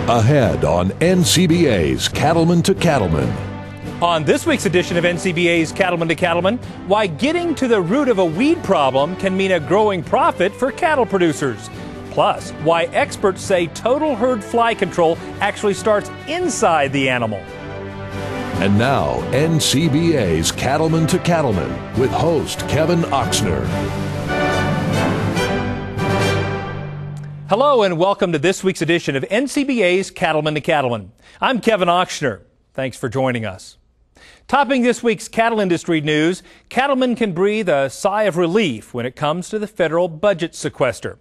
Ahead on NCBA's Cattleman to Cattleman. On this week's edition of NCBA's Cattleman to Cattleman, why getting to the root of a weed problem can mean a growing profit for cattle producers. Plus, why experts say total herd fly control actually starts inside the animal. And now, NCBA's Cattleman to Cattleman with host Kevin Oxner. Hello and welcome to this week's edition of NCBA's Cattleman to Cattleman. I'm Kevin Oxner. Thanks for joining us. Topping this week's cattle industry news, cattlemen can breathe a sigh of relief when it comes to the federal budget sequester.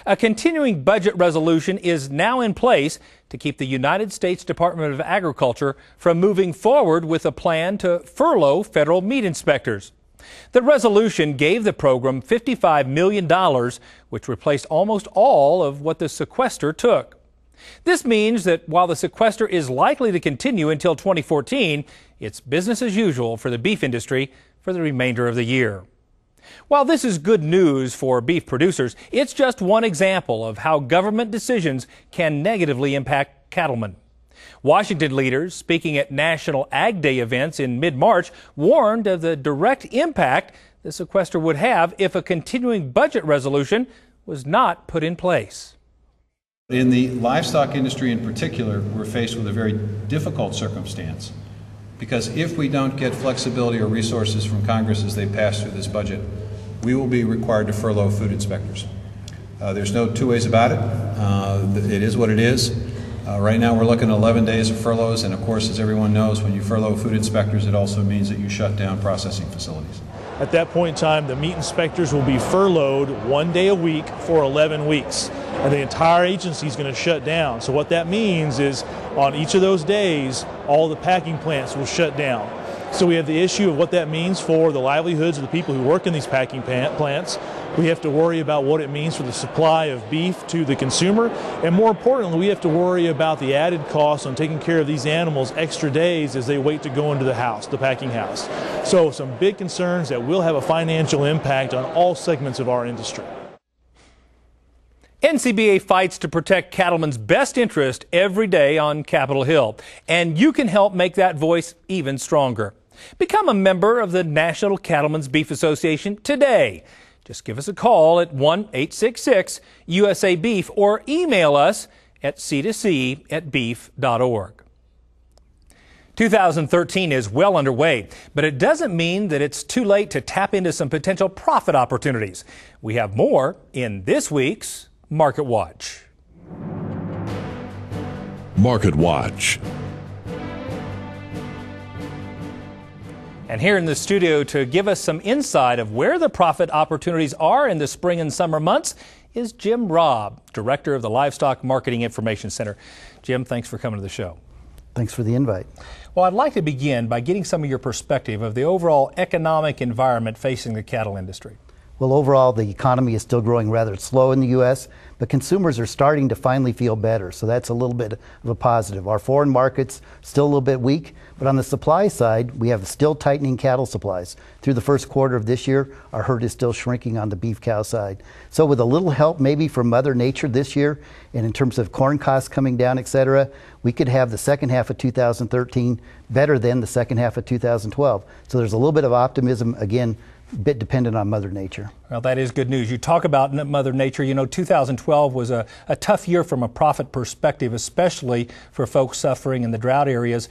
A continuing budget resolution is now in place to keep the United States Department of Agriculture from moving forward with a plan to furlough federal meat inspectors. The resolution gave the program $55 million, which replaced almost all of what the sequester took. This means that while the sequester is likely to continue until 2014, it's business as usual for the beef industry for the remainder of the year. While this is good news for beef producers, it's just one example of how government decisions can negatively impact cattlemen. Washington leaders, speaking at National Ag Day events in mid-March, warned of the direct impact the sequester would have if a continuing budget resolution was not put in place. In the livestock industry in particular, we're faced with a very difficult circumstance, because if we don't get flexibility or resources from Congress as they pass through this budget, we will be required to furlough food inspectors. There's no two ways about it. It is what it is. Right now we're looking at 11 days of furloughs, and of course, as everyone knows, when you furlough food inspectors, it also means that you shut down processing facilities. At that point in time, the meat inspectors will be furloughed 1 day a week for 11 weeks, and the entire agency is going to shut down. So what that means is on each of those days, all the packing plants will shut down. So we have the issue of what that means for the livelihoods of the people who work in these packing plants. We have to worry about what it means for the supply of beef to the consumer. And more importantly, we have to worry about the added cost on taking care of these animals extra days as they wait to go into the house, the packing house. So some big concerns that will have a financial impact on all segments of our industry. NCBA fights to protect cattlemen's best interest every day on Capitol Hill, and you can help make that voice even stronger. Become a member of the National Cattlemen's Beef Association today. Just give us a call at 1-866-USA-BEEF or email us at C2C@beef.org. 2013 is well underway, but it doesn't mean that it's too late to tap into some potential profit opportunities. We have more in this week's Market Watch. Market Watch. And here in the studio to give us some insight of where the profit opportunities are in the spring and summer months is Jim Robb, Director of the Livestock Marketing Information Center. Jim, thanks for coming to the show. Thanks for the invite. Well, I'd like to begin by getting some of your perspective of the overall economic environment facing the cattle industry. Well, overall, the economy is still growing rather slow in the U.S., but consumers are starting to finally feel better, so that's a little bit of a positive. Our foreign markets still a little bit weak, but on the supply side, we have still tightening cattle supplies. Through the first quarter of this year, our herd is still shrinking on the beef cow side. So with a little help maybe from Mother Nature this year, and in terms of corn costs coming down, etc., we could have the second half of 2013 better than the second half of 2012. So there's a little bit of optimism, again, bit dependent on Mother Nature. Well, that is good news. You talk about Mother Nature. You know, 2012 was a tough year from a profit perspective, especially for folks suffering in the drought areas.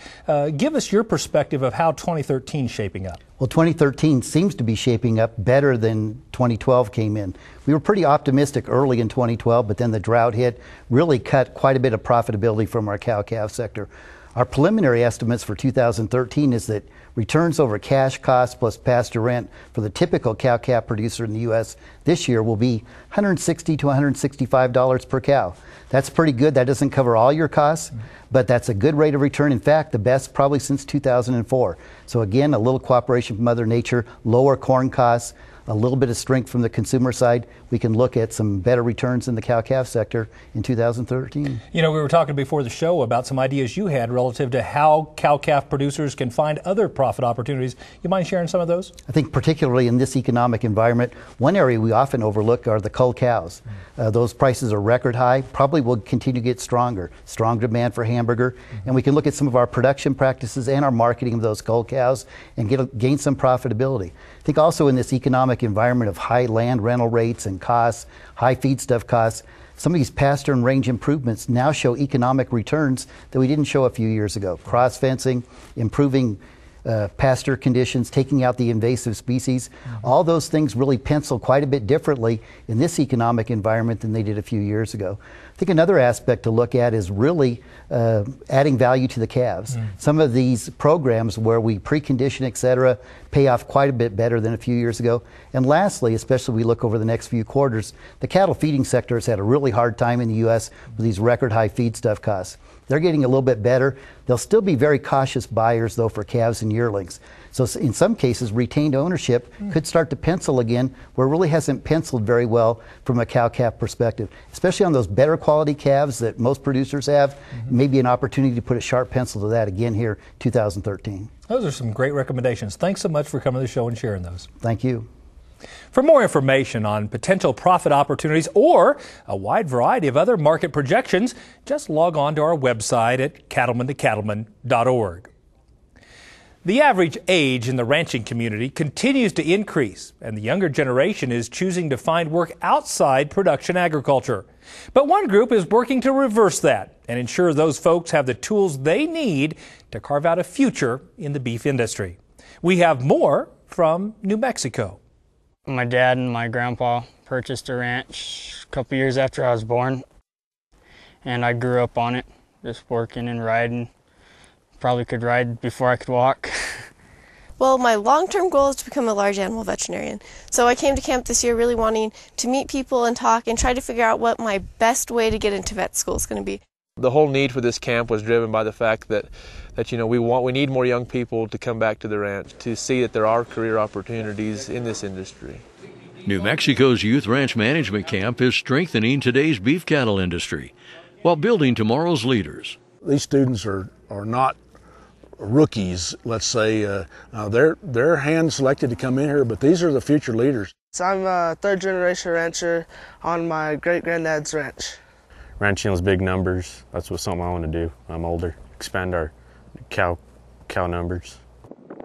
Give us your perspective of how 2013 is shaping up. Well, 2013 seems to be shaping up better than 2012 came in. We were pretty optimistic early in 2012, but then the drought hit, really cut quite a bit of profitability from our cow-calf sector. Our preliminary estimates for 2013 is that returns over cash costs plus pasture rent for the typical cow-calf producer in the U.S. this year will be $160 to $165 per cow. That's pretty good. That doesn't cover all your costs, but that's a good rate of return. In fact, the best probably since 2004. So again, a little cooperation from Mother Nature, lower corn costs, a little bit of strength from the consumer side, we can look at some better returns in the cow-calf sector in 2013. You know, we were talking before the show about some ideas you had relative to how cow-calf producers can find other profit profit opportunities. You mind sharing some of those? I think particularly in this economic environment, one area we often overlook are the cull cows. Those prices are record high, probably will continue to get stronger. Strong demand for hamburger, and we can look at some of our production practices and our marketing of those cull cows and gain some profitability. I think also in this economic environment of high land rental rates and costs, high feedstuff costs, some of these pasture and range improvements now show economic returns that we didn't show a few years ago. Cross fencing, improving pasture conditions, taking out the invasive species. All those things really pencil quite a bit differently in this economic environment than they did a few years ago. I think another aspect to look at is really adding value to the calves. Some of these programs where we precondition, et cetera, pay off quite a bit better than a few years ago. And lastly, especially we look over the next few quarters, the cattle feeding sector has had a really hard time in the U.S. with these record high feedstuff costs. They're getting a little bit better. They'll still be very cautious buyers, though, for calves and yearlings. So in some cases, retained ownership could start to pencil again, where it really hasn't penciled very well from a cow-calf perspective, especially on those better quality calves that most producers have. Maybe an opportunity to put a sharp pencil to that again here 2013. Those are some great recommendations. Thanks so much for coming to the show and sharing those. Thank you. For more information on potential profit opportunities or a wide variety of other market projections, just log on to our website at cattlemantocattleman.org. The average age in the ranching community continues to increase, and the younger generation is choosing to find work outside production agriculture. But one group is working to reverse that and ensure those folks have the tools they need to carve out a future in the beef industry. We have more from New Mexico. My dad and my grandpa purchased a ranch a couple years after I was born, and I grew up on it, just working and riding. Probably could ride before I could walk. Well, my long-term goal is to become a large animal veterinarian. So I came to camp this year really wanting to meet people and talk and try to figure out what my best way to get into vet school is going to be. The whole need for this camp was driven by the fact that we need more young people to come back to the ranch, to see that there are career opportunities in this industry. New Mexico's Youth Ranch Management Camp is strengthening today's beef cattle industry while building tomorrow's leaders. These students are not rookies, let's say. They're hand-selected to come in here, but these are the future leaders. So I'm a third-generation rancher on my great-granddad's ranch. Ranching is big numbers. That's something I want to do. I'm older. Expand our cow numbers.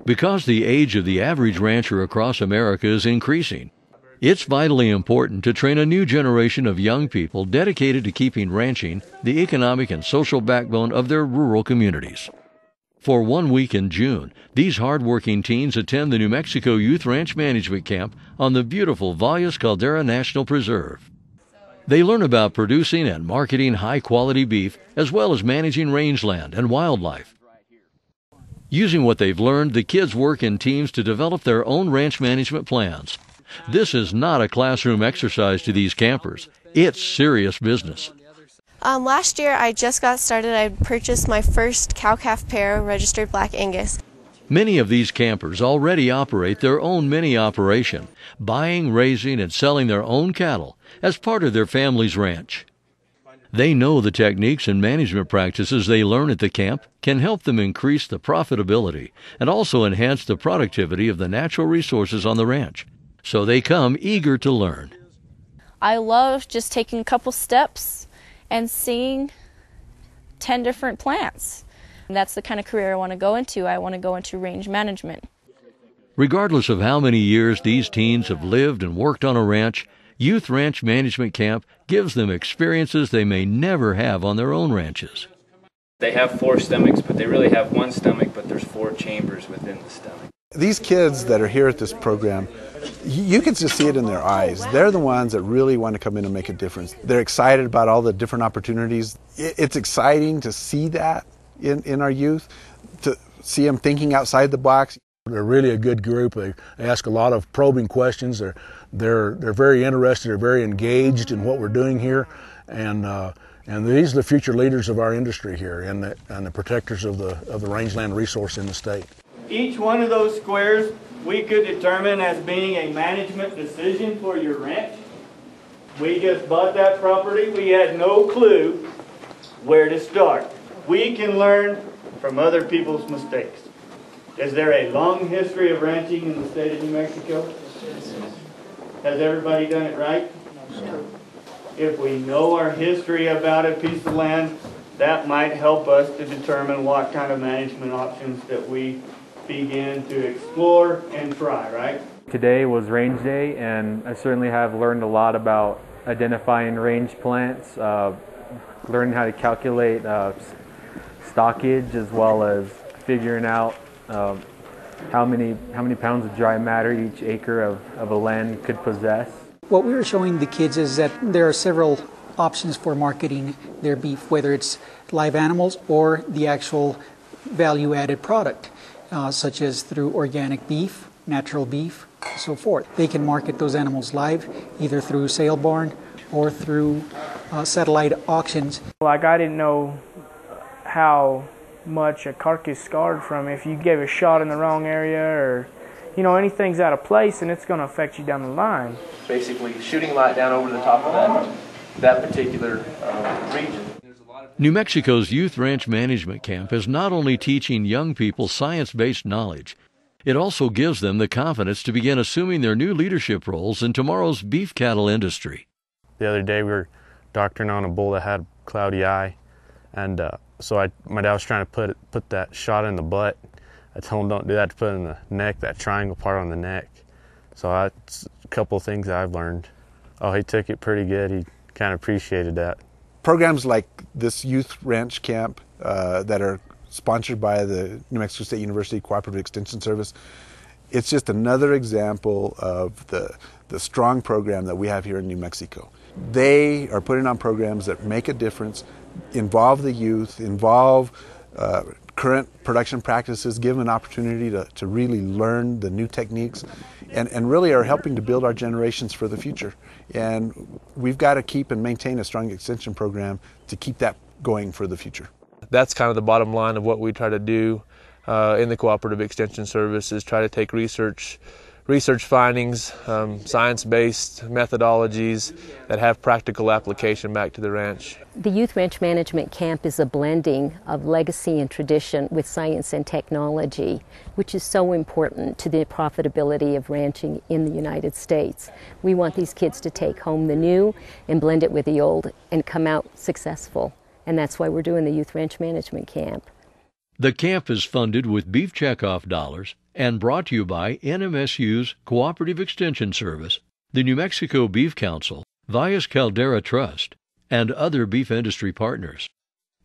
Because the age of the average rancher across America is increasing, it's vitally important to train a new generation of young people dedicated to keeping ranching the economic and social backbone of their rural communities. For 1 week in June, these hard-working teens attend the New Mexico Youth Ranch Management Camp on the beautiful Valles Caldera National Preserve. They learn about producing and marketing high-quality beef, as well as managing rangeland and wildlife. Using what they've learned, the kids work in teams to develop their own ranch management plans. This is not a classroom exercise to these campers. It's serious business. Last year I just got started. I purchased my first cow-calf pair, registered Black Angus. Many of these campers already operate their own mini operation, buying, raising, and selling their own cattle as part of their family's ranch. They know the techniques and management practices they learn at the camp can help them increase the profitability and also enhance the productivity of the natural resources on the ranch. So they come eager to learn. I love just taking a couple steps and seeing 10 different plants. And that's the kind of career I want to go into. I want to go into range management. Regardless of how many years these teens have lived and worked on a ranch, Youth Ranch Management Camp gives them experiences they may never have on their own ranches. They have 4 stomachs, but they really have 1 stomach, but there's 4 chambers within the stomach. These kids that are here at this program, you can just see it in their eyes. They're the ones that really want to come in and make a difference. They're excited about all the different opportunities. It's exciting to see that in our youth, to see them thinking outside the box. They're really a good group. They ask a lot of probing questions. They're very interested. They're very engaged in what we're doing here, and these are the future leaders of our industry here, and the protectors of the rangeland resource in the state. Each one of those squares we could determine as being a management decision for your ranch. We just bought that property. We had no clue where to start. We can learn from other people's mistakes. Is there a long history of ranching in the state of New Mexico? Has everybody done it right? No. If we know our history about a piece of land, that might help us to determine what kind of management options that we begin to explore and try, right? Today was range day, and I certainly have learned a lot about identifying range plants, learning how to calculate stockage, as well as figuring out how many pounds of dry matter each acre of a land could possess. What we were showing the kids is that there are several options for marketing their beef, whether it's live animals or the actual value-added product, such as through organic beef, natural beef, and so forth. They can market those animals live, either through sale barn or through satellite auctions. Like, I didn't know how much a carcass scarred from if you gave a shot in the wrong area, or anything's out of place, and it's going to affect you down the line. Basically shooting light down over the top of that particular region. New Mexico's Youth Ranch Management Camp is not only teaching young people science-based knowledge, it also gives them the confidence to begin assuming their new leadership roles in tomorrow's beef cattle industry. The other day we were doctoring on a bull that had a cloudy eye, and so my dad was trying to put that shot in the butt. I told him don't do that, to put it in the neck, that triangle part on the neck. So that's a couple of things that I've learned. Oh, he took it pretty good. He kind of appreciated that. Programs like this youth ranch camp that are sponsored by the New Mexico State University Cooperative Extension Service, it's just another example of the strong program that we have here in New Mexico. They are putting on programs that make a difference, involve the youth, involve current production practices, give them an opportunity to really learn the new techniques, and really are helping to build our generations for the future. And we've got to keep and maintain a strong extension program to keep that going for the future. That's kind of the bottom line of what we try to do in the Cooperative Extension Service, is try to take research findings, science-based methodologies that have practical application back to the ranch. The Youth Ranch Management Camp is a blending of legacy and tradition with science and technology, which is so important to the profitability of ranching in the United States. We want these kids to take home the new and blend it with the old and come out successful. And that's why we're doing the Youth Ranch Management Camp. The camp is funded with beef checkoff dollars and brought to you by NMSU's Cooperative Extension Service, the New Mexico Beef Council, Valles Caldera Trust, and other beef industry partners.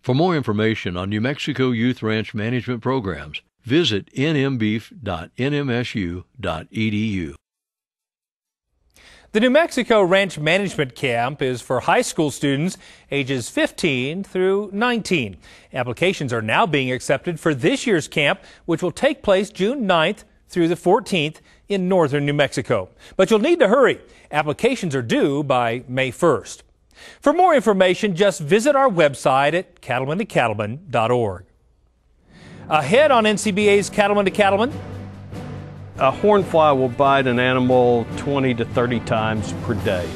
For more information on New Mexico Youth Ranch Management programs, visit nmbeef.nmsu.edu. The New Mexico Ranch Management Camp is for high school students ages 15 through 19. Applications are now being accepted for this year's camp, which will take place June 9th through the 14th in northern New Mexico. But you'll need to hurry. Applications are due by May 1st. For more information, just visit our website at cattleman2cattleman.org. Ahead on NCBA's Cattleman to Cattleman. A hornfly will bite an animal 20 to 30 times per day.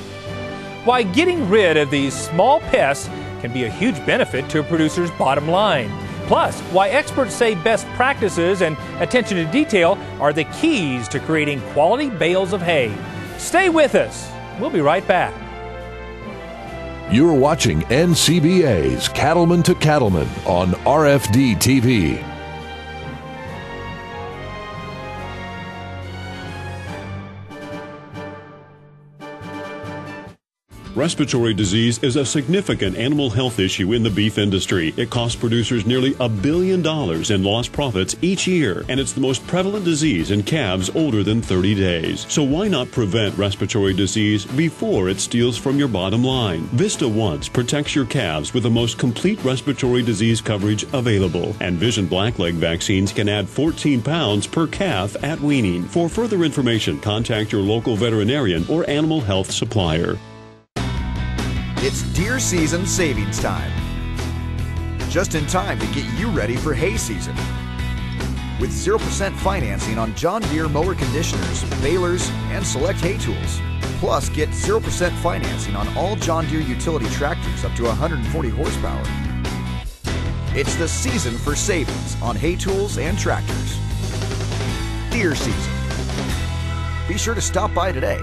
Why getting rid of these small pests can be a huge benefit to a producer's bottom line. Plus, why experts say best practices and attention to detail are the keys to creating quality bales of hay. Stay with us. We'll be right back. You're watching NCBA's Cattleman to Cattleman on RFD TV. Respiratory disease is a significant animal health issue in the beef industry. It costs producers nearly $1 billion in lost profits each year, and it's the most prevalent disease in calves older than 30 days. So why not prevent respiratory disease before it steals from your bottom line? Vista Once protects your calves with the most complete respiratory disease coverage available, and Vision Blackleg vaccines can add 14 pounds per calf at weaning. For further information, contact your local veterinarian or animal health supplier. It's deer season savings time. Just in time to get you ready for hay season. With 0% financing on John Deere mower conditioners, balers, and select hay tools. Plus, get 0% financing on all John Deere utility tractors up to 140 horsepower. It's the season for savings on hay tools and tractors. deer season. Be sure to stop by today.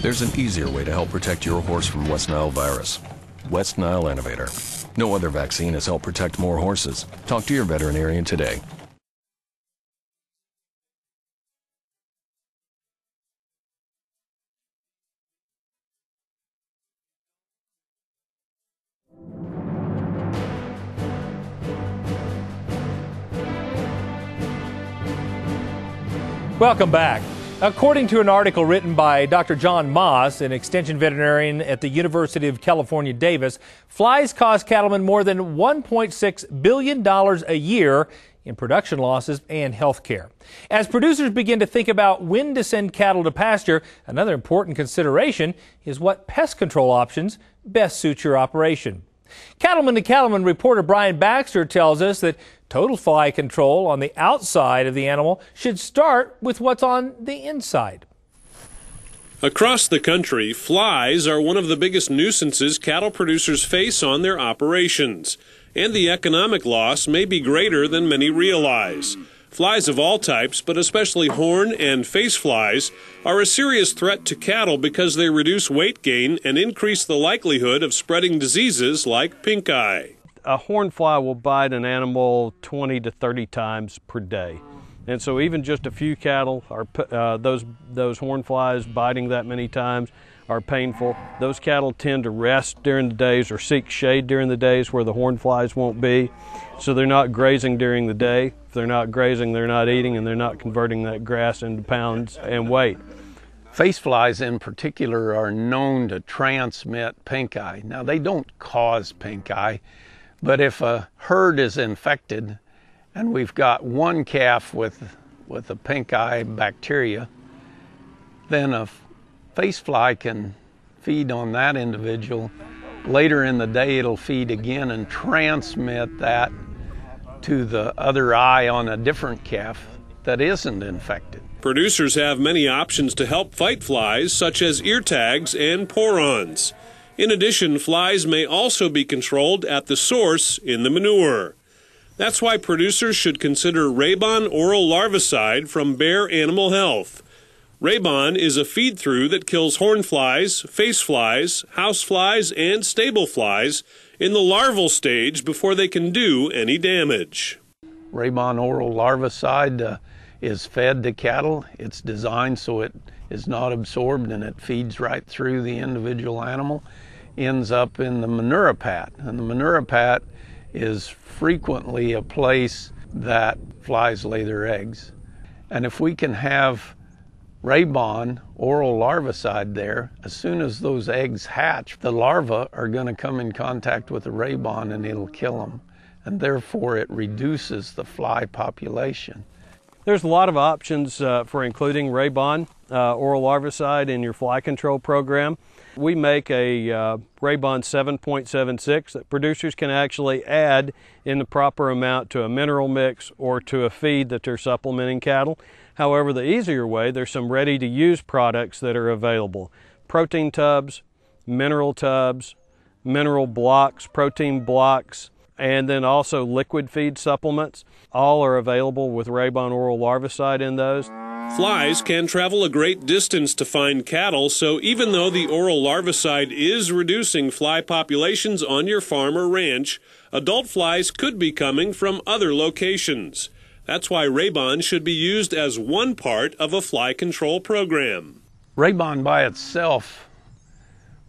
There's an easier way to help protect your horse from West Nile virus. West Nile Innovator. No other vaccine has helped protect more horses. Talk to your veterinarian today. Welcome back. According to an article written by Dr. John Moss, an extension veterinarian at the University of California, Davis, flies cost cattlemen more than $1.6 billion a year in production losses and health care. As producers begin to think about when to send cattle to pasture, another important consideration is what pest control options best suit your operation. Cattleman to Cattleman reporter Brian Baxter tells us that total fly control on the outside of the animal should start with what's on the inside. Across the country, flies are one of the biggest nuisances cattle producers face on their operations, and the economic loss may be greater than many realize. Flies of all types, but especially horn and face flies, are a serious threat to cattle because they reduce weight gain and increase the likelihood of spreading diseases like pink eye. A horn fly will bite an animal 20 to 30 times per day. And so even just a few cattle, are those horn flies biting that many times are painful. Those cattle tend to rest during the days or seek shade during the days where the horn flies won't be. So they're not grazing during the day. If they're not grazing, they're not eating, and they're not converting that grass into pounds and weight. Face flies in particular are known to transmit pink eye. Now, they don't cause pink eye, but if a herd is infected and we've got one calf with a pink eye bacteria, then a face fly can feed on that individual. Later in the day, it'll feed again and transmit that to the other eye on a different calf that isn't infected. Producers have many options to help fight flies, such as ear tags and pour-ons. In addition, flies may also be controlled at the source in the manure. That's why producers should consider Raybon oral larvicide from Bayer Animal Health. Raybon is a feed-through that kills horn flies, face flies, house flies, and stable flies in the larval stage before they can do any damage. Raybon oral larvicide is fed to cattle. It's designed so it is not absorbed and it feeds right through the individual animal, ends up in the manure pat. And the manure pat is frequently a place that flies lay their eggs. And if we can have Raybon oral larvicide there, as soon as those eggs hatch, the larvae are going to come in contact with the Raybon and it'll kill them. And therefore it reduces the fly population. There's a lot of options for including Raybon oral larvicide in your fly control program. We make a Raybon 7.76 that producers can actually add in the proper amount to a mineral mix or to a feed that they're supplementing cattle. However, the easier way, there's some ready-to-use products that are available. Protein tubs, mineral blocks, protein blocks, and then also liquid feed supplements. All are available with Raybon oral larvicide in those. Flies can travel a great distance to find cattle, so even though the oral larvicide is reducing fly populations on your farm or ranch, adult flies could be coming from other locations. That's why Raybon should be used as one part of a fly control program. Raybon by itself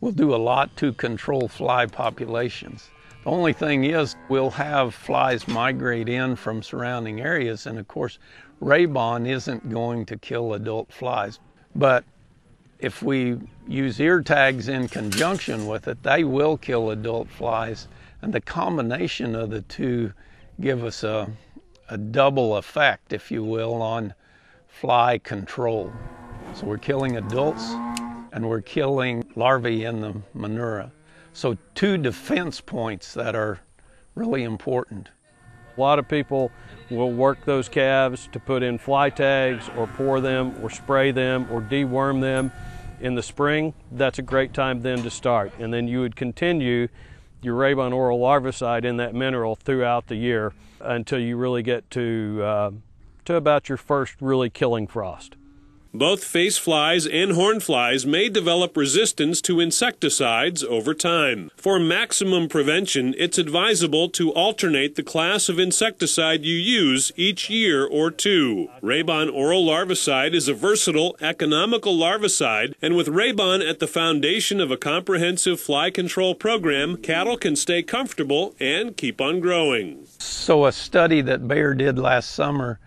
will do a lot to control fly populations. The only thing is we'll have flies migrate in from surrounding areas, and of course Raybon isn't going to kill adult flies. But if we use ear tags in conjunction with it, they will kill adult flies, and the combination of the two give us a double effect, if you will, on fly control. So we're killing adults and we're killing larvae in the manure. So 2 defense points that are really important. A lot of people will work those calves to put in fly tags or pour them or spray them or deworm them in the spring. That's a great time then to start. And then you would continue your Rabon oral larvicide in that mineral throughout the year until you really get to about your first really killing frost. Both face flies and horn flies may develop resistance to insecticides over time. For maximum prevention, it's advisable to alternate the class of insecticide you use each year or 2. Rabon oral larvicide is a versatile, economical larvicide, and with Rabon at the foundation of a comprehensive fly control program, cattle can stay comfortable and keep on growing. So a study that Bayer did last summer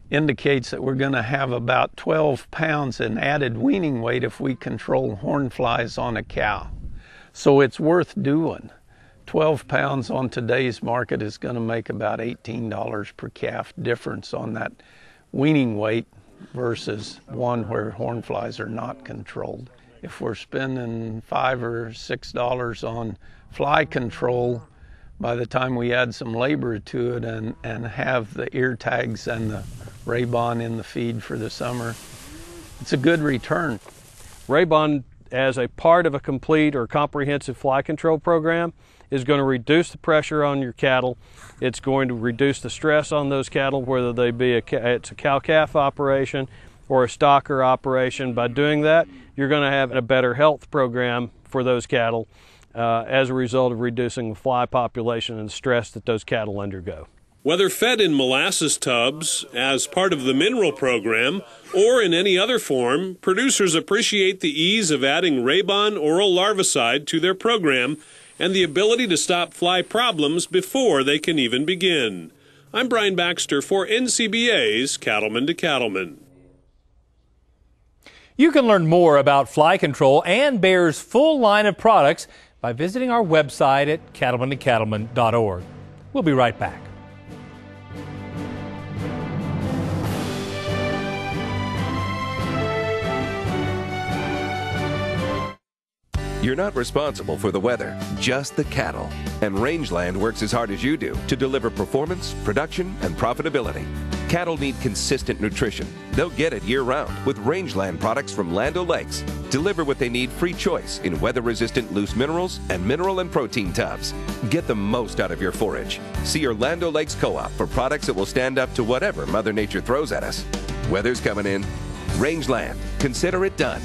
indicates that we're going to have about 12 pounds in added weaning weight if we control horn flies on a cow. So it's worth doing. 12 pounds on today's market is going to make about $18 per calf difference on that weaning weight versus one where horn flies are not controlled. If we're spending $5 or $6 on fly control, by the time we add some labor to it and have the ear tags and the Rabon in the feed for the summer, it's a good return. Rabon, as a part of a complete or comprehensive fly control program, is going to reduce the pressure on your cattle. It's going to reduce the stress on those cattle, whether they be it's a cow-calf operation or a stocker operation. By doing that, you're going to have a better health program for those cattle as a result of reducing the fly population and stress that those cattle undergo. Whether fed in molasses tubs, as part of the mineral program, or in any other form, producers appreciate the ease of adding Rabon oral larvicide to their program and the ability to stop fly problems before they can even begin. I'm Brian Baxter for NCBA's Cattleman to Cattleman. You can learn more about fly control and Bayer's full line of products by visiting our website at cattlemantocattleman.org. We'll be right back. You're not responsible for the weather, just the cattle. And Rangeland works as hard as you do to deliver performance, production, and profitability. Cattle need consistent nutrition. They'll get it year-round with Rangeland products from Land O'Lakes. Deliver what they need free choice in weather-resistant loose minerals and mineral and protein tubs. Get the most out of your forage. See your Land O'Lakes Co-op for products that will stand up to whatever Mother Nature throws at us. Weather's coming in. Rangeland. Consider it done.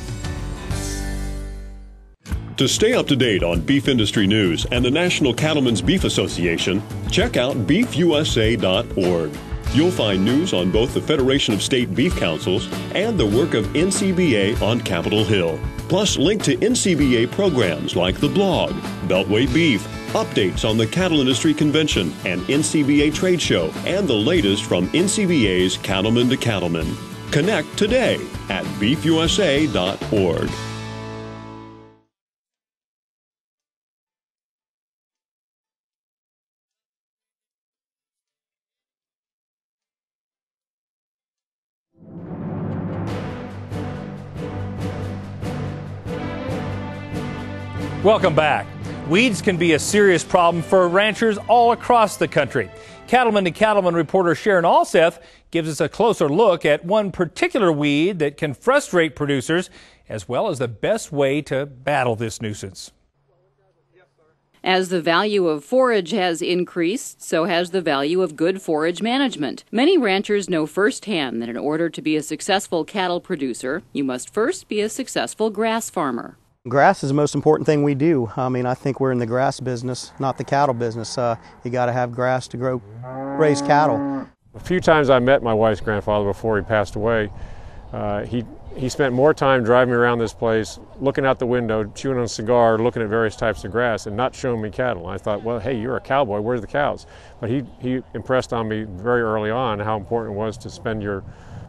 To stay up to date on beef industry news and the National Cattlemen's Beef Association, check out beefusa.org. You'll find news on both the Federation of State Beef Councils and the work of NCBA on Capitol Hill. Plus, link to NCBA programs like the blog, Beltway Beef, updates on the Cattle Industry Convention and NCBA Trade Show, and the latest from NCBA's Cattleman to Cattleman. Connect today at beefusa.org. Welcome back. Weeds can be a serious problem for ranchers all across the country. Cattleman to Cattleman reporter Sharon Alseth gives us a closer look at one particular weed that can frustrate producers, as well as the best way to battle this nuisance. As the value of forage has increased, so has the value of good forage management. Many ranchers know firsthand that in order to be a successful cattle producer, you must first be a successful grass farmer. Grass is the most important thing we do. I mean, I think we're in the grass business, not the cattle business. You got to have grass to raise cattle. A few times I met my wife's grandfather before he passed away. He spent more time driving around this place, looking out the window, chewing on a cigar, looking at various types of grass, and not showing me cattle. And I thought, well, hey, you're a cowboy. Where's the cows? But he impressed on me very early on how important it was to spend your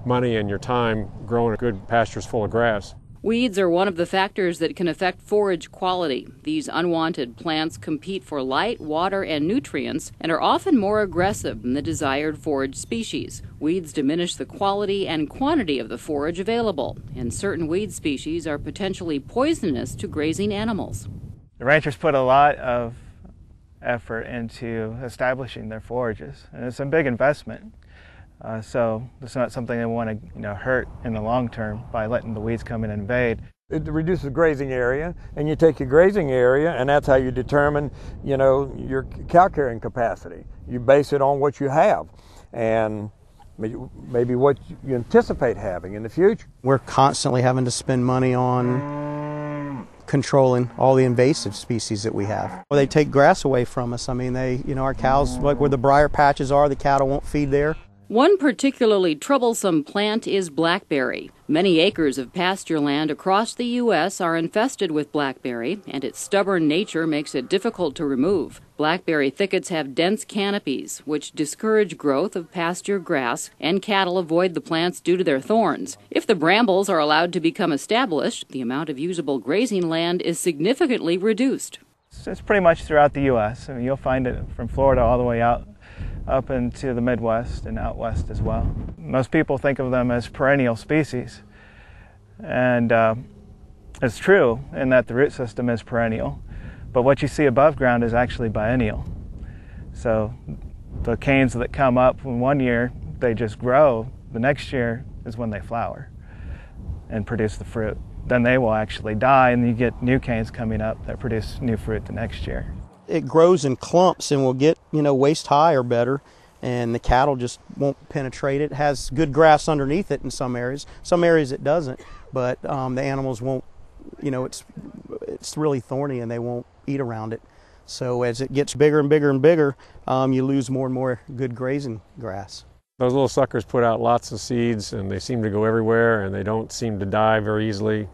money and your time growing good pastures full of grass. Weeds are one of the factors that can affect forage quality. These unwanted plants compete for light, water, and nutrients and are often more aggressive than the desired forage species. Weeds diminish the quality and quantity of the forage available, and certain weed species are potentially poisonous to grazing animals. The ranchers put a lot of effort into establishing their forages, and it's a big investment. So it's not something they want to hurt in the long term by letting the weeds come in and invade. It reduces grazing area, and you take your grazing area, and that's how you determine, your cow carrying capacity. You base it on what you have, and maybe what you anticipate having in the future. We're constantly having to spend money on controlling all the invasive species that we have. Well, they take grass away from us. I mean, our cows, like where the briar patches are, the cattle won't feed there. One particularly troublesome plant is blackberry. Many acres of pasture land across the U.S. are infested with blackberry, and its stubborn nature makes it difficult to remove. Blackberry thickets have dense canopies, which discourage growth of pasture grass, and cattle avoid the plants due to their thorns. If the brambles are allowed to become established, the amount of usable grazing land is significantly reduced. It's pretty much throughout the U.S. I mean, you'll find it from Florida all the way out up into the Midwest and out west as well. Most people think of them as perennial species, and it's true in that the root system is perennial, but what you see above ground is actually biennial. So the canes that come up in one year, they just grow. The next year is when they flower and produce the fruit. Then they will actually die, and you get new canes coming up that produce new fruit the next year. It grows in clumps and will get, waist high or better, and the cattle just won't penetrate it. It has good grass underneath it in some areas. Some areas it doesn't, but the animals won't, it's really thorny and they won't eat around it. So as it gets bigger and bigger and bigger, you lose more and more good grazing grass. Those little suckers put out lots of seeds, and they seem to go everywhere, and they don't seem to die very easily.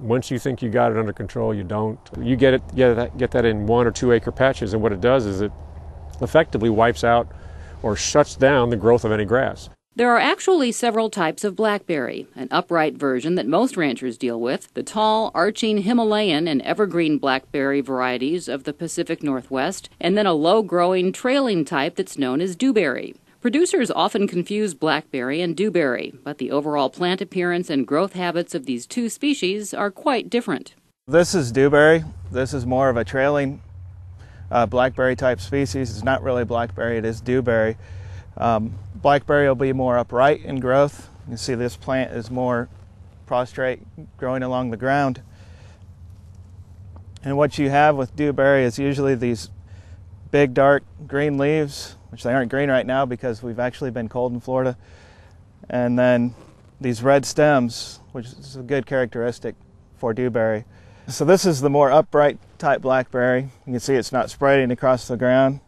Once you think you got it under control, you don't. You get that in 1 or 2 acre patches, and what it does is it effectively wipes out or shuts down the growth of any grass. There are actually several types of blackberry, an upright version that most ranchers deal with, the tall, arching Himalayan and evergreen blackberry varieties of the Pacific Northwest, and then a low-growing, trailing type that's known as dewberry. Producers often confuse blackberry and dewberry, but the overall plant appearance and growth habits of these two species are quite different. This is dewberry. This is more of a trailing blackberry type species. It's not really blackberry, it is dewberry. Blackberry will be more upright in growth. You can see this plant is more prostrate, growing along the ground. And what you have with dewberry is usually these big dark green leaves, which they aren't green right now because we've actually been cold in Florida. And then these red stems, which is a good characteristic for dewberry. So this is the more upright type blackberry. You can see it's not spreading across the ground.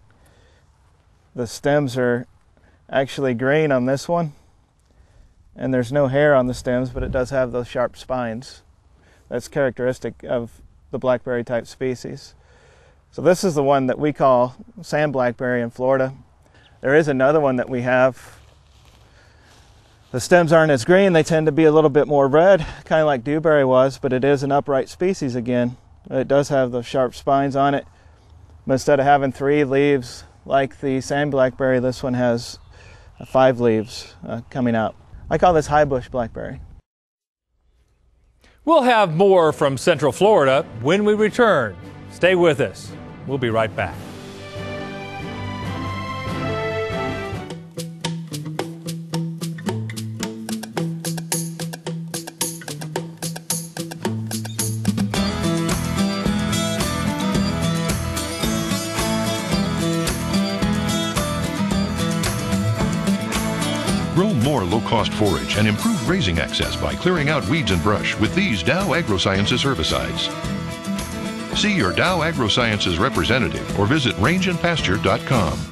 The stems are actually green on this one, and there's no hair on the stems, but it does have those sharp spines. That's characteristic of the blackberry type species. So this is the one that we call sand blackberry in Florida. There is another one that we have. The stems aren't as green, they tend to be a little bit more red, kind of like dewberry was, but it is an upright species again. It does have those sharp spines on it, but instead of having 3 leaves like the sand blackberry, this one has 5 leaves coming out. I call this high bush blackberry. We'll have more from Central Florida when we return. Stay with us. We'll be right back. Grow more low-cost forage and improve grazing access by clearing out weeds and brush with these Dow AgroSciences herbicides. See your Dow AgroSciences representative or visit rangeandpasture.com.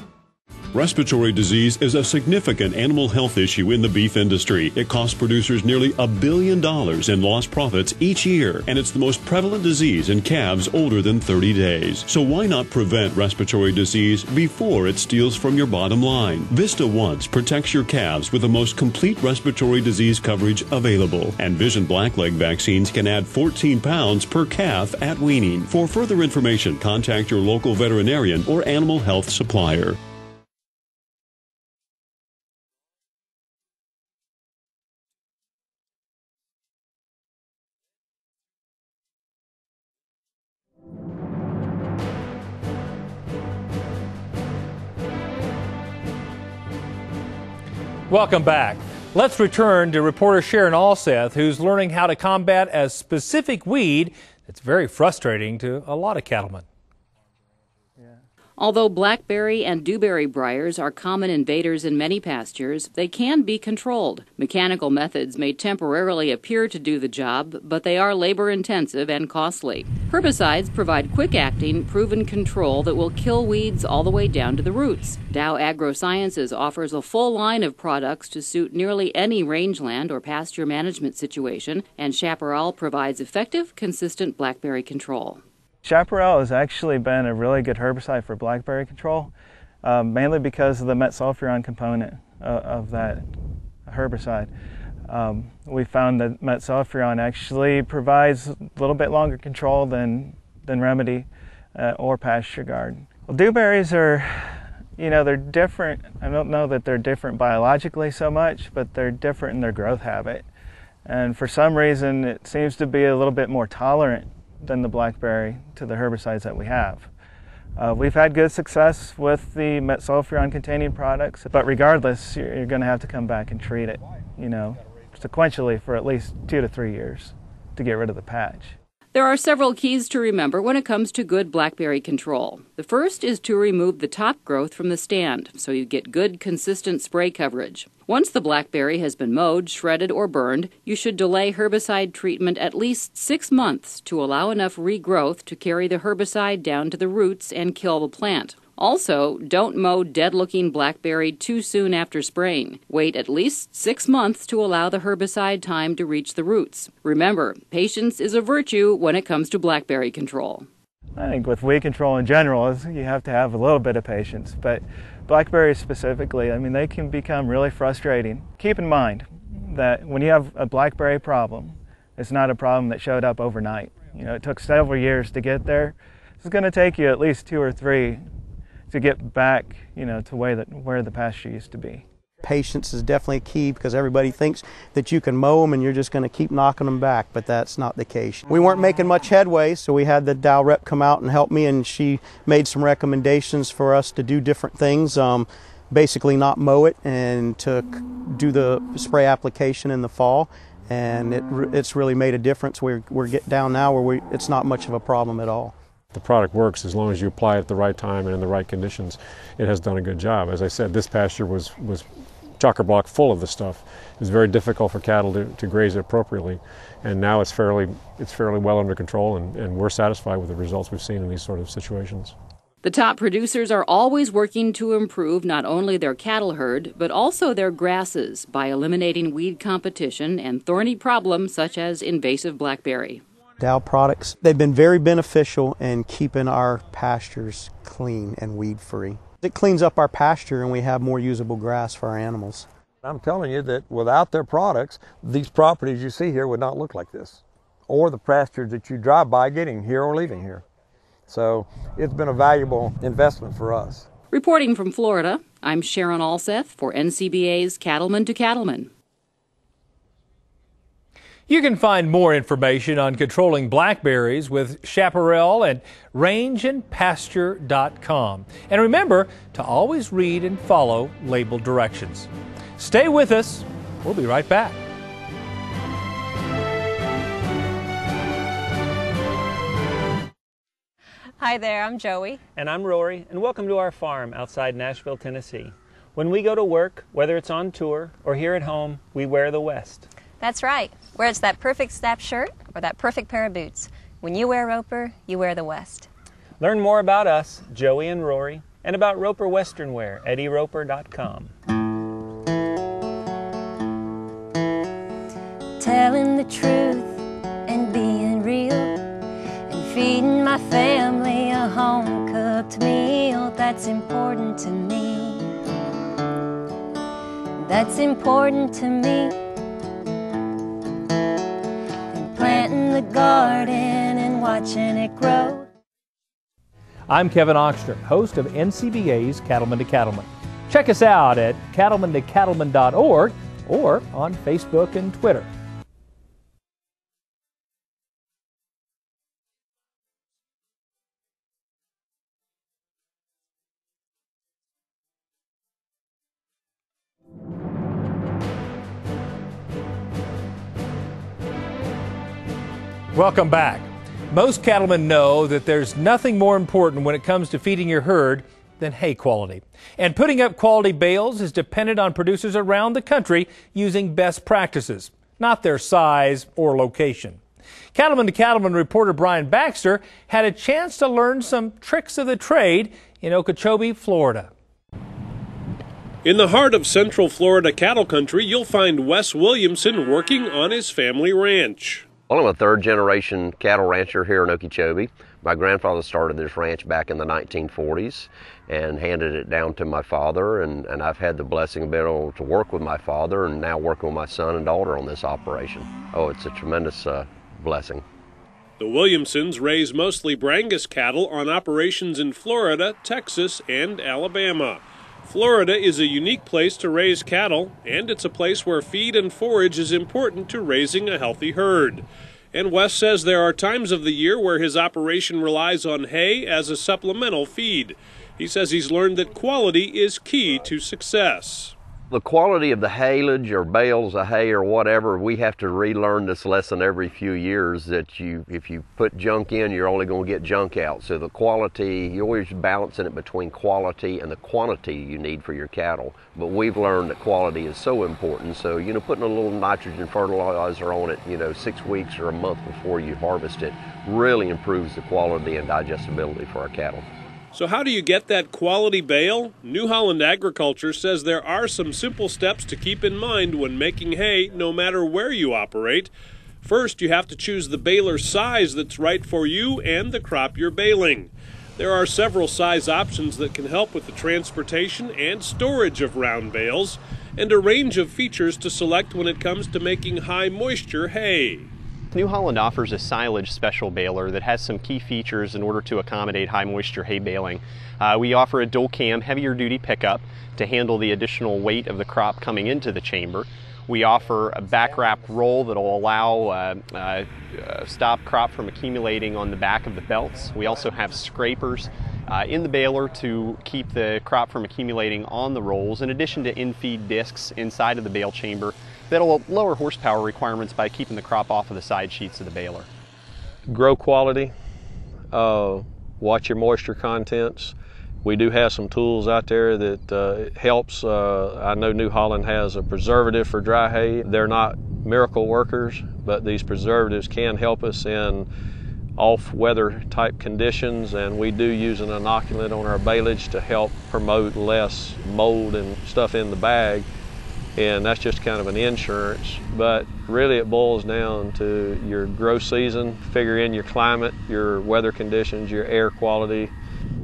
Respiratory disease is a significant animal health issue in the beef industry. It costs producers nearly $1 billion in lost profits each year, and it's the most prevalent disease in calves older than 30 days. So why not prevent respiratory disease before it steals from your bottom line? Vista Once protects your calves with the most complete respiratory disease coverage available, and Vision Blackleg vaccines can add 14 pounds per calf at weaning. For further information, contact your local veterinarian or animal health supplier. Welcome back. Let's return to reporter Sharon Alseth, who's learning how to combat a specific weed that's very frustrating to a lot of cattlemen. Although blackberry and dewberry briars are common invaders in many pastures, they can be controlled. Mechanical methods may temporarily appear to do the job, but they are labor-intensive and costly. Herbicides provide quick-acting, proven control that will kill weeds all the way down to the roots. Dow AgroSciences offers a full line of products to suit nearly any rangeland or pasture management situation, and Chaparral provides effective, consistent blackberry control. Chaparral has actually been a really good herbicide for blackberry control, mainly because of the metsulfuron component of that herbicide. We found that metsulfuron actually provides a little bit longer control than Remedy or Pasture Guard. Well, dewberries are, they're different. I don't know that they're different biologically so much, but they're different in their growth habit. And for some reason, it seems to be a little bit more tolerant than the blackberry to the herbicides that we have. We've had good success with the metsulfuron containing products, but regardless, you're going to have to come back and treat it, sequentially for at least 2 to 3 years to get rid of the patch. There are several keys to remember when it comes to good blackberry control. The first is to remove the top growth from the stand so you get good, consistent spray coverage. Once the blackberry has been mowed, shredded, or burned, you should delay herbicide treatment at least 6 months to allow enough regrowth to carry the herbicide down to the roots and kill the plant. Also, don't mow dead-looking blackberry too soon after spraying. Wait at least 6 months to allow the herbicide time to reach the roots. Remember, patience is a virtue when it comes to blackberry control. I think with weed control in general, you have to have a little bit of patience, but blackberries specifically, they can become really frustrating. Keep in mind that when you have a blackberry problem, it's not a problem that showed up overnight. It took several years to get there. It's going to take you at least 2 or 3 to get back, to where the pasture used to be. Patience is definitely key because everybody thinks that you can mow them and you're just going to keep knocking them back, but that's not the case. We weren't making much headway, so we had the Dow rep come out and help me, and she made some recommendations for us to do different things. Basically not mow it and to do the spray application in the fall, and it's really made a difference. We're getting down now where it's not much of a problem at all. The product works as long as you apply it at the right time and in the right conditions. It has done a good job. As I said, this pasture was chock-a-block full of the stuff. It was very difficult for cattle to graze it appropriately, and now it's fairly well under control, and we're satisfied with the results we've seen in these sort of situations. The top producers are always working to improve not only their cattle herd, but also their grasses by eliminating weed competition and thorny problems such as invasive blackberry. Dow products, they've been very beneficial in keeping our pastures clean and weed-free. It cleans up our pasture and we have more usable grass for our animals. I'm telling you that without their products, these properties you see here would not look like this, or the pastures that you drive by getting here or leaving here. So it's been a valuable investment for us. Reporting from Florida, I'm Sharon Alseth for NCBA's Cattleman to Cattleman. You can find more information on controlling blackberries with Chaparral at rangeandpasture.com. And remember to always read and follow labeled directions. Stay with us. We'll be right back. Hi there, I'm Joey. And I'm Rory, and welcome to our farm outside Nashville, Tennessee. When we go to work, whether it's on tour or here at home, we wear the West. That's right. Where it's that perfect snap shirt or that perfect pair of boots. When you wear Roper, you wear the West. Learn more about us, Joey and Rory, and about Roper Western Wear at eroper.com. Telling the truth and being real and feeding my family a home-cooked meal. That's important to me. That's important to me. Planting the garden and watching it grow. I'm Kevin Oxner, host of NCBA's Cattleman to Cattleman. Check us out at cattlemantocattleman.org or on Facebook and Twitter. Welcome back. Most cattlemen know that there's nothing more important when it comes to feeding your herd than hay quality. And putting up quality bales is dependent on producers around the country using best practices, not their size or location. Cattleman to Cattleman reporter Brian Baxter had a chance to learn some tricks of the trade in Okeechobee, Florida. In the heart of Central Florida cattle country, you'll find Wes Williamson working on his family ranch. Well, I'm a third-generation cattle rancher here in Okeechobee. My grandfather started this ranch back in the 1940s and handed it down to my father, and I've had the blessing of being able to work with my father and now working with my son and daughter on this operation. Oh, it's a tremendous blessing. The Williamsons raise mostly Brangus cattle on operations in Florida, Texas, and Alabama. Florida is a unique place to raise cattle, and it's a place where feed and forage is important to raising a healthy herd. And Wes says there are times of the year where his operation relies on hay as a supplemental feed. He says he's learned that quality is key to success. The quality of the haylage or bales of hay or whatever, we have to relearn this lesson every few years that if you put junk in, you're only going to get junk out. So the quality, you're always balancing it between quality and the quantity you need for your cattle. But we've learned that quality is so important. So, putting a little nitrogen fertilizer on it, 6 weeks or a month before you harvest it really improves the quality and digestibility for our cattle. So how do you get that quality bale? New Holland Agriculture says there are some simple steps to keep in mind when making hay, no matter where you operate. First, you have to choose the baler size that's right for you and the crop you're baling. There are several size options that can help with the transportation and storage of round bales, and a range of features to select when it comes to making high moisture hay. New Holland offers a silage special baler that has some key features in order to accommodate high moisture hay baling. We offer a dual cam heavier duty pickup to handle the additional weight of the crop coming into the chamber. We offer a back wrap roll that will allow stop crop from accumulating on the back of the belts. We also have scrapers in the baler to keep the crop from accumulating on the rolls, in addition to in-feed discs inside of the bale chamber that'll lower horsepower requirements by keeping the crop off of the side sheets of the baler. Grow quality, watch your moisture contents. We do have some tools out there that helps. I know New Holland has a preservative for dry hay. They're not miracle workers, but these preservatives can help us in off-weather type conditions, and we do use an inoculant on our baleage to help promote less mold and stuff in the bag. And that's just kind of an insurance, but really it boils down to your grow season, figure in your climate, your weather conditions, your air quality,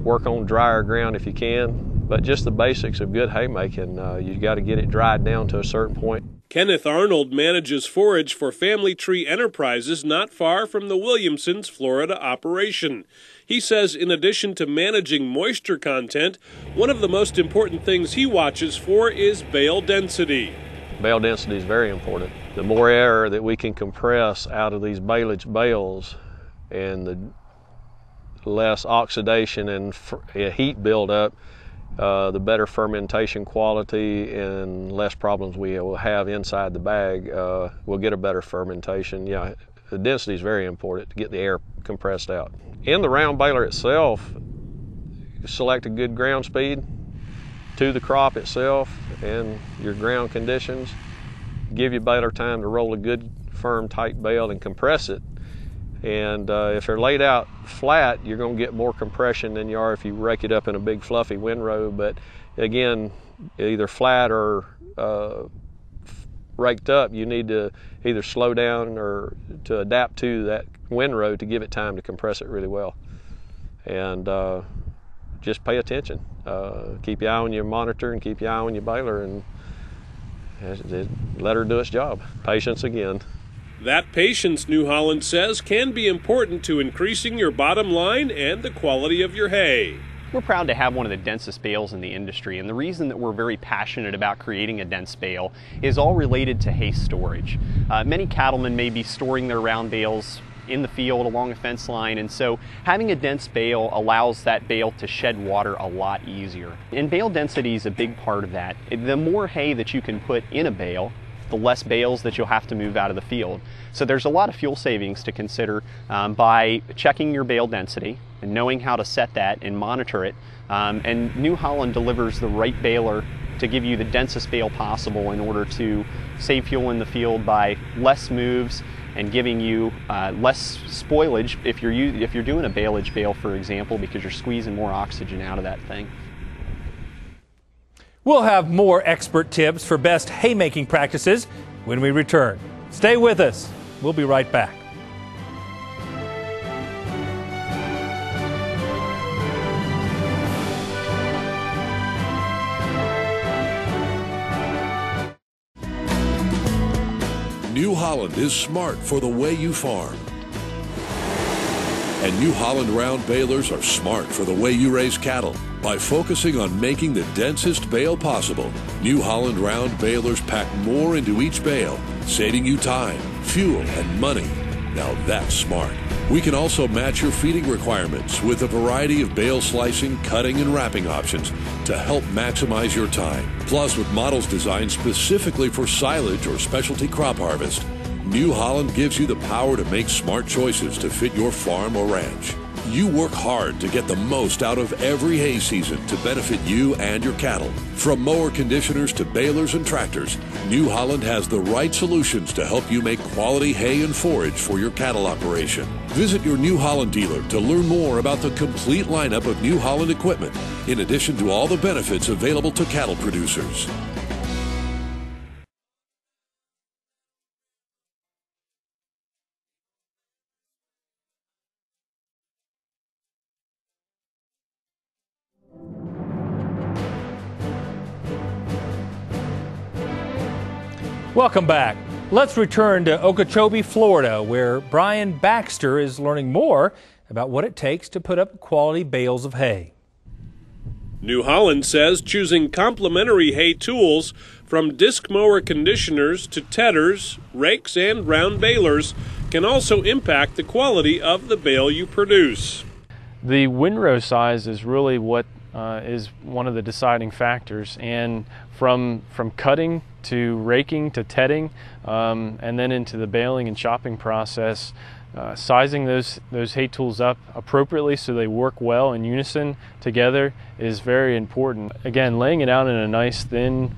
work on drier ground if you can, but just the basics of good haymaking. You got to get it dried down to a certain point. Kenneth Arnold manages forage for Family Tree Enterprises not far from the Williamsons' Florida operation. He says in addition to managing moisture content, one of the most important things he watches for is bale density. Bale density is very important. The more air that we can compress out of these baleage bales and the less oxidation and heat buildup, the better fermentation quality and less problems we will have inside the bag. We'll get a better fermentation. Yeah, the density is very important to get the air compressed out. In the round baler itself, select a good ground speed to the crop itself and your ground conditions. Give your baler time to roll a good, firm, tight bale and compress it. And if they're laid out flat, you're going to get more compression than you are if you rake it up in a big fluffy windrow. But again, either flat or raked up, you need to either slow down or to adapt to that windrow to give it time to compress it really well. And just pay attention. Keep your eye on your monitor and keep your eye on your baler and let her do its job. Patience again. That patience, New Holland says, can be important to increasing your bottom line and the quality of your hay. We're proud to have one of the densest bales in the industry, and the reason that we're very passionate about creating a dense bale is all related to hay storage. Many cattlemen may be storing their round bales in the field along a fence line, and so having a dense bale allows that bale to shed water a lot easier. And bale density is a big part of that. The more hay that you can put in a bale, the less bales that you'll have to move out of the field. So there's a lot of fuel savings to consider by checking your bale density and knowing how to set that and monitor it. And New Holland delivers the right baler to give you the densest bale possible in order to save fuel in the field by less moves and giving you less spoilage if you're doing a baleage bale, for example, because you're squeezing more oxygen out of that thing. We'll have more expert tips for best haymaking practices when we return. Stay with us. We'll be right back. New Holland is smart for the way you farm. And New Holland round balers are smart for the way you raise cattle. By focusing on making the densest bale possible, New Holland round balers pack more into each bale, saving you time, fuel, and money. Now that's smart. We can also match your feeding requirements with a variety of bale slicing, cutting, and wrapping options to help maximize your time. Plus, with models designed specifically for silage or specialty crop harvest, New Holland gives you the power to make smart choices to fit your farm or ranch. You work hard to get the most out of every hay season to benefit you and your cattle. From mower conditioners to balers and tractors, New Holland has the right solutions to help you make quality hay and forage for your cattle operation. Visit your New Holland dealer to learn more about the complete lineup of New Holland equipment, in addition to all the benefits available to cattle producers. Welcome back. Let's return to Okeechobee, Florida, where Brian Baxter is learning more about what it takes to put up quality bales of hay. New Holland says choosing complementary hay tools, from disc mower conditioners to tedders, rakes, and round balers, can also impact the quality of the bale you produce. The windrow size is really what is one of the deciding factors, and from cutting to raking to tedding, and then into the baling and chopping process, sizing those hay tools up appropriately so they work well in unison together is very important. Again, laying it out in a nice thin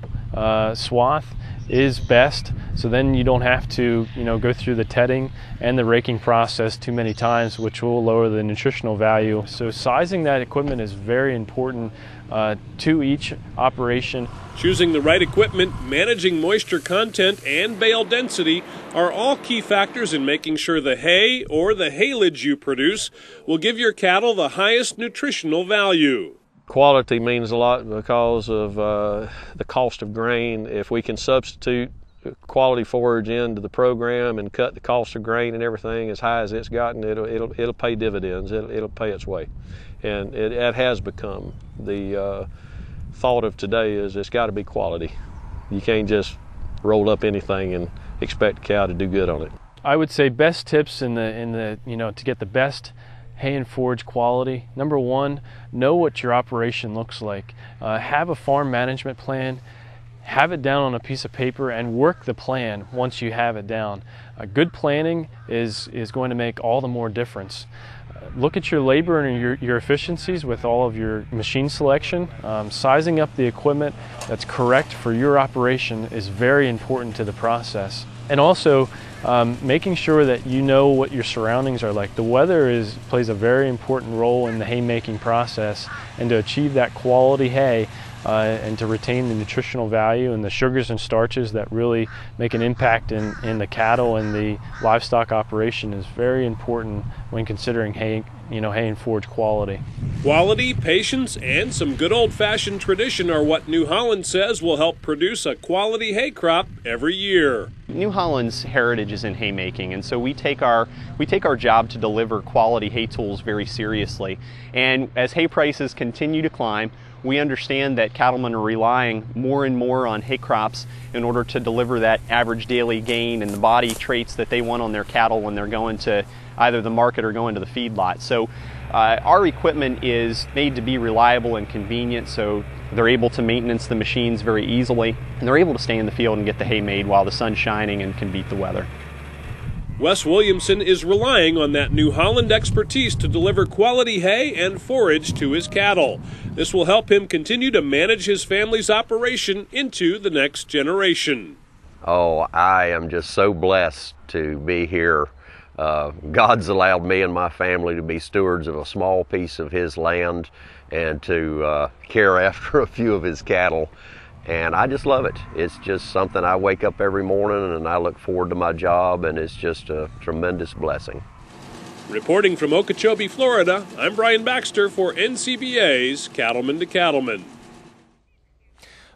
swath is best, so then you don't have to go through the tedding and the raking process too many times, which will lower the nutritional value. So sizing that equipment is very important to each operation. Choosing the right equipment, managing moisture content, and bale density are all key factors in making sure the hay or the haylage you produce will give your cattle the highest nutritional value. Quality means a lot because of the cost of grain. If we can substitute quality forage into the program and cut the cost of grain and everything as high as it's gotten, it'll pay dividends. It'll pay its way, and it has become the thought of today is it's got to be quality. You can't just roll up anything and expect a cow to do good on it. I would say best tips in the to get the best hay and forage quality. Number one, know what your operation looks like. Have a farm management plan. Have it down on a piece of paper and work the plan once you have it down. Good planning is going to make all the more difference. Look at your labor and your efficiencies with all of your machine selection. Sizing up the equipment that's correct for your operation is very important to the process. And also making sure that you know what your surroundings are like. The weather plays a very important role in the haymaking process, and to achieve that quality hay and to retain the nutritional value and the sugars and starches that really make an impact in the cattle and the livestock operation is very important when considering hay and forage quality. Quality, patience, and some good old-fashioned tradition are what New Holland says will help produce a quality hay crop every year. New Holland's heritage is in haymaking, and so we take our job to deliver quality hay tools very seriously. And as hay prices continue to climb, we understand that cattlemen are relying more and more on hay crops in order to deliver that average daily gain and the body traits that they want on their cattle when they're going to either the market or going to the feedlot. So our equipment is made to be reliable and convenient, so They're able to maintenance the machines very easily, and they're able to stay in the field and get the hay made while the sun's shining and can beat the weather. Wes Williamson is relying on that New Holland expertise to deliver quality hay and forage to his cattle. This will help him continue to manage his family's operation into the next generation. Oh, I am just so blessed to be here. God's allowed me and my family to be stewards of a small piece of his land and to care after a few of his cattle. And I just love it. It's just something I wake up every morning and I look forward to my job, and it's just a tremendous blessing. Reporting from Okeechobee, Florida, I'm Brian Baxter for NCBA's Cattleman to Cattleman.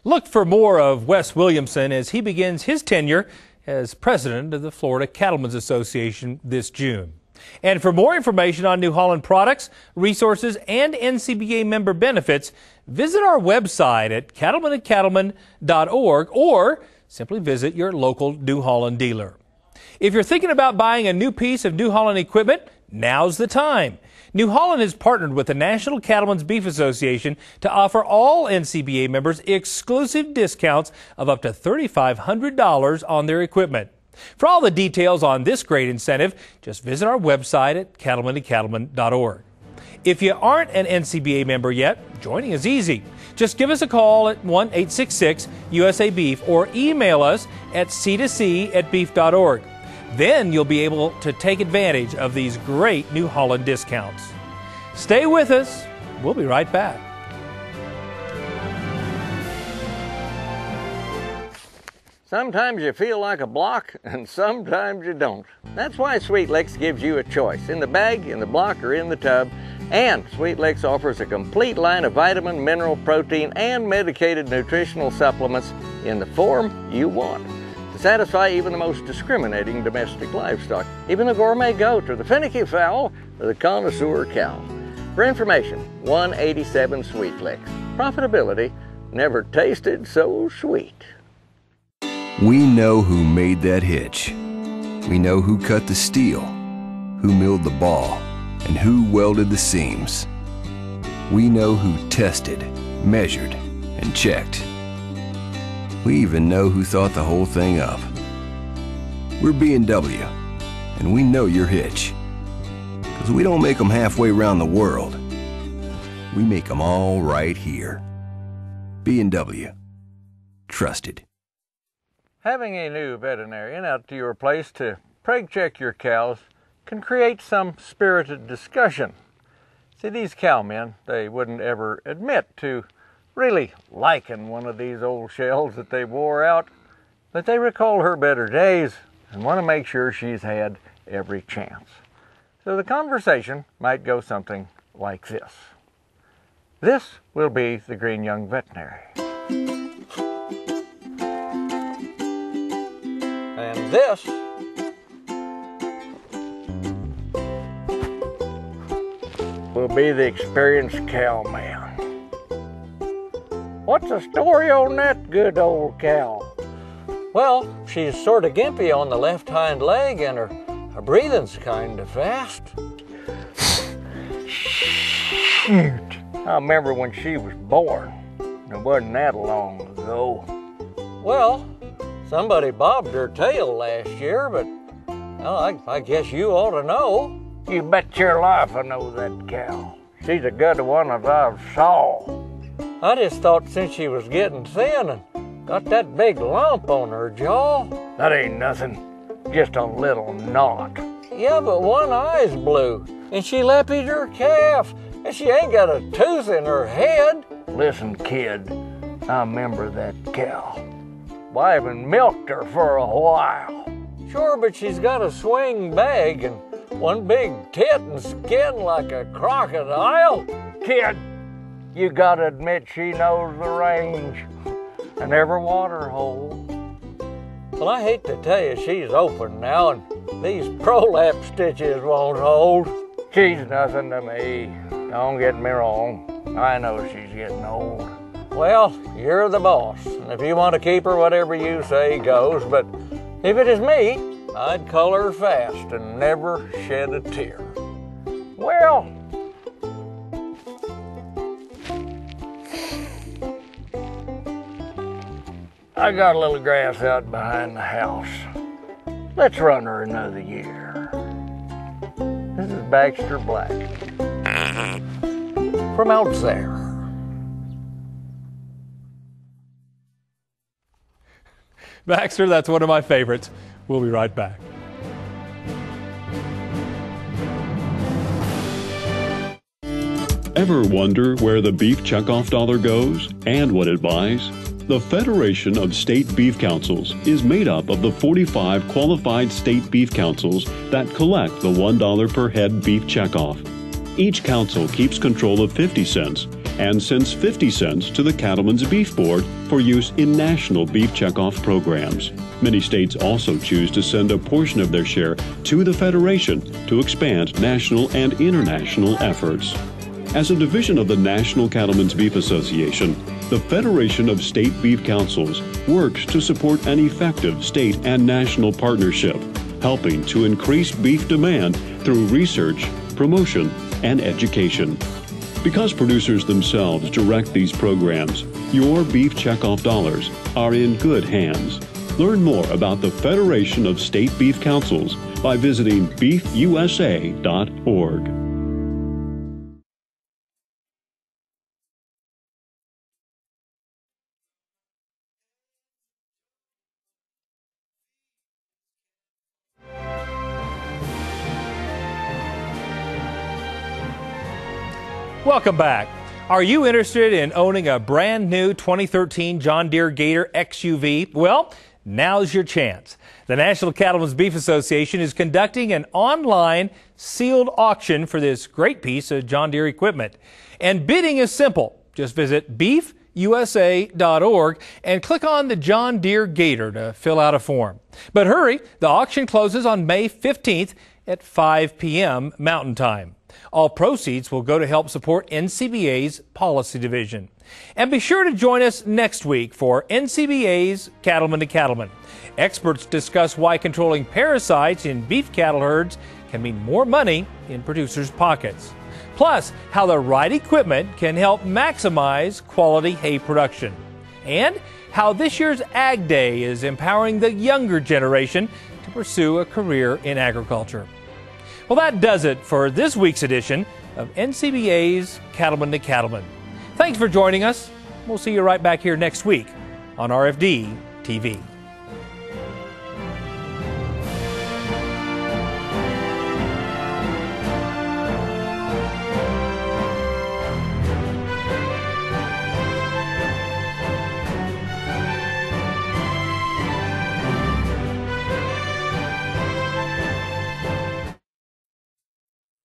Look for more of Wes Williamson as he begins his tenure as president of the Florida Cattlemen's Association this June. And for more information on New Holland products, resources, and NCBA member benefits, visit our website at cattlemanandcattleman.org or simply visit your local New Holland dealer. If you're thinking about buying a new piece of New Holland equipment, now's the time. New Holland has partnered with the National Cattlemen's Beef Association to offer all NCBA members exclusive discounts of up to $3,500 on their equipment. For all the details on this great incentive, just visit our website at cattlemanandcattleman.org. If you aren't an NCBA member yet, joining is easy. Just give us a call at 1-866-USA-BEEF or email us at c2c@beef.org. Then you'll be able to take advantage of these great New Holland discounts. Stay with us. We'll be right back. Sometimes you feel like a block, and sometimes you don't. That's why Sweet Licks gives you a choice, in the bag, in the block, or in the tub. And Sweet Licks offers a complete line of vitamin, mineral, protein, and medicated nutritional supplements in the form you want to satisfy even the most discriminating domestic livestock, even the gourmet goat, or the finicky fowl, or the connoisseur cow. For information, 187 Sweet Licks. Profitability never tasted so sweet. We know who made that hitch. We know who cut the steel, who milled the ball, and who welded the seams. We know who tested, measured, and checked. We even know who thought the whole thing up. We're B&W, and we know your hitch. Because we don't make them halfway around the world. We make them all right here. B&W. Trusted. Having a new veterinarian out to your place to preg check your cows can create some spirited discussion. See, these cowmen, they wouldn't ever admit to really liking one of these old shells that they wore out, but they recall her better days and want to make sure she's had every chance. So the conversation might go something like this. This will be the Green Young Veterinary. And this will be the experienced cowman. What's the story on that good old cow? Well, she's sort of gimpy on the left hind leg and her breathing's kind of fast. Shoot, I remember when she was born. It wasn't that long ago. Well, somebody bobbed her tail last year, but well, I guess you ought to know. You bet your life I know that cow. She's a good one as I've saw. I just thought since she was getting thin and got that big lump on her jaw. That ain't nothing, just a little knot. Yeah, but one eye's blue, and she lappied her calf, and she ain't got a tooth in her head. Listen, kid, I remember that cow. I even milked her for a while. Sure, but she's got a swing bag and one big tit and skin like a crocodile. Kid, you gotta admit she knows the range and every water hole. Well, I hate to tell you she's open now and these prolapse stitches won't hold. She's nothing to me. Don't get me wrong. I know she's getting old. Well, you're the boss, and if you want to keep her, whatever you say goes, but if it is me, I'd cull her fast and never shed a tear. Well, I got a little grass out behind the house. Let's run her another year. This is Baxter Black from out there. Baxter, that's one of my favorites. We'll be right back. Ever wonder where the beef checkoff dollar goes and what it buys? The Federation of State Beef Councils is made up of the 45 qualified state beef councils that collect the $1 per head beef checkoff. Each council keeps control of 50 cents and sends 50 cents to the Cattlemen's Beef Board for use in national beef checkoff programs. Many states also choose to send a portion of their share to the Federation to expand national and international efforts. As a division of the National Cattlemen's Beef Association, the Federation of State Beef Councils works to support an effective state and national partnership, helping to increase beef demand through research, promotion, and education. Because producers themselves direct these programs, your beef checkoff dollars are in good hands. Learn more about the Federation of State Beef Councils by visiting beefusa.org. Welcome back. Are you interested in owning a brand new 2013 John Deere Gator XUV? Well, now's your chance. The National Cattlemen's Beef Association is conducting an online sealed auction for this great piece of John Deere equipment. And bidding is simple. Just visit beefusa.org and click on the John Deere Gator to fill out a form. But hurry, the auction closes on May 15th at 5 p.m. Mountain Time. All proceeds will go to help support NCBA's Policy Division. And be sure to join us next week for NCBA's Cattleman to Cattleman. Experts discuss why controlling parasites in beef cattle herds can mean more money in producers' pockets. Plus, how the right equipment can help maximize quality hay production. And how this year's Ag Day is empowering the younger generation to pursue a career in agriculture. Well, that does it for this week's edition of NCBA's Cattleman to Cattleman. Thanks for joining us. We'll see you right back here next week on RFD TV.